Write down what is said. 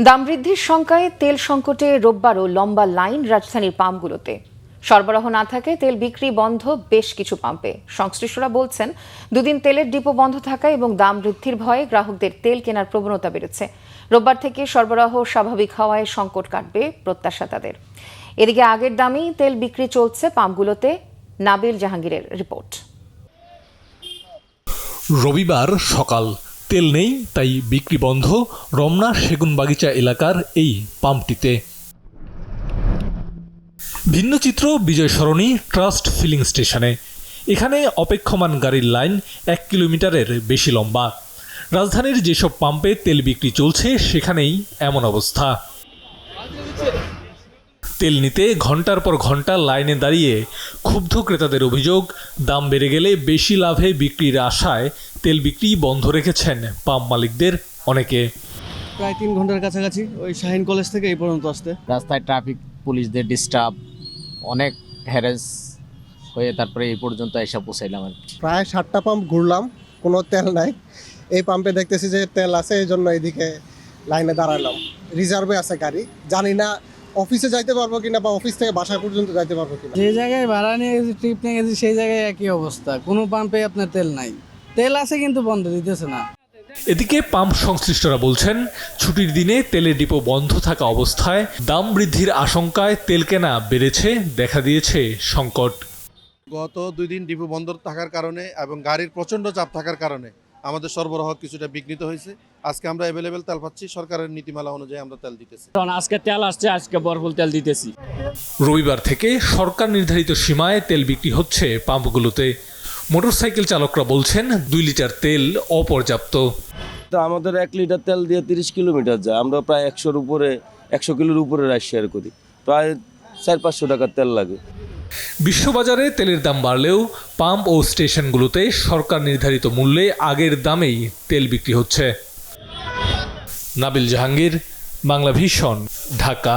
দাম বৃদ্ধির শঙ্কায় তেল সংকটে রোববারও লম্বা লাইন রাজধানীর পাম্পগুলোতে। সরবরাহ না থাকায় তেল বিক্রি বন্ধ বেশ কিছু পাম্পে। সংশ্লিষ্টরা বলছেন, দুদিন তেলের ডিপো বন্ধ থাকায় এবং দাম বৃদ্ধির ভয়ে গ্রাহকদের তেল কেনার প্রবণতা বেড়েছে। রোববার থেকে সরবরাহ স্বাভাবিক হওয়ায় সংকট কাটবে প্রত্যাশা তাদের। এদিকে আগের দামেই তেল বিক্রি চলছে পাম্পগুলোতে। নাবিল জাহাঙ্গীরের রিপোর্ট। রবিবার সকাল, তেল নেই তাই বিক্রি বন্ধ রমনা সেগুনবাগিচা এলাকার এই পাম্পটিতে। ভিন্ন চিত্র বিজয় সরণি ট্রাস্ট ফিলিং স্টেশনে। এখানে অপেক্ষমান গাড়ির লাইন 1 কিলোমিটারের বেশি লম্বা। রাজধানীর যেসব পাম্পে তেল বিক্রি চলছে সেখানেই এমন অবস্থা। তেল নিতে ঘন্টার পর ঘন্টা লাইনে দাঁড়িয়ে ক্ষুব্ধ ক্রেতাদের অভিযোগ, দাম বেড়ে গেলে বেশি লাভে বিক্রির আশায় তেল বিক্রি বন্ধ রেখেছেন পাম্প মালিকদের অনেকে। প্রায় 3 ঘন্টার কাছাকাছি ওই শাহিন কলেজ থেকে এই পর্যন্ত আসতে। রাস্তায় ট্রাফিক পুলিশদের ডিস্টার্ব, অনেক হ্যারেস হয়ে তারপরে এই পর্যন্ত এসে পৌঁছাইলাম। প্রায় 7টা পাম্প ঘুরলাম, কোনো তেল নাই। এই পাম্পে দেখতেছি যে তেল আছে, এই জন্য এইদিকে লাইনে দাঁড়ালাম। রিজার্ভে আছে গাড়ি, জানি না অফিসে যাইতে পারবো কিনা বা অফিস থেকে বাসা পর্যন্ত যাইতে পারবো কিনা। যে জায়গায় ভাড়া নিয়ে গেছি, ট্রিপ নিয়ে গেছি, সেই জায়গায় একই অবস্থা। কোনো পাম্পে আপনার তেল নাই, তেল আছে কিন্তু বন্ধ দিতেছে না। এদিকে পাম্প সংশ্লিষ্টরা বলছেন, ছুটির দিনে তেলের ডিপো বন্ধ থাকা অবস্থায় দাম বৃদ্ধির আশঙ্কায় তেল কেনা বেড়েছে, দেখা দিয়েছে সংকট। গত 2 দিন ডিপো বন্ধ থাকার কারণে এবং গাড়ির প্রচণ্ড চাপ থাকার কারণে আমাদের সরবরাহ কিছুটা বিঘ্নিত হয়েছে। আজকে আমরা অ্যাভেলেবেল তেল পাচ্ছি, সরকারের নীতিমালা অনুযায়ী আমরা তেল দিতেছি। আজকে তেল আসছে, আজকে ভরপুর তেল দিতেছি। রবিবার থেকে সরকার নির্ধারিত সীমায় তেল বিক্রি হচ্ছে পাম্পগুলোতে। মোটরসাইকেল চালকরা বলছেন 2 লিটার তেল অপর্যাপ্ত। তো আমাদের 1 লিটার তেল দিয়ে 30 কিলোমিটার যায়। আমরা প্রায় 100 কিলোর উপরে রাইড শেয়ার করি। প্রায় 400-500 টাকার তেল লাগে। বিশ্ববাজারে তেলের দাম বাড়লেও পাম্প ও স্টেশনগুলোতে সরকার নির্ধারিত মূল্যে আগের দামেই তেল বিক্রি হচ্ছে। নাবিল জাহাঙ্গীর, বাংলা ভিশন, ঢাকা।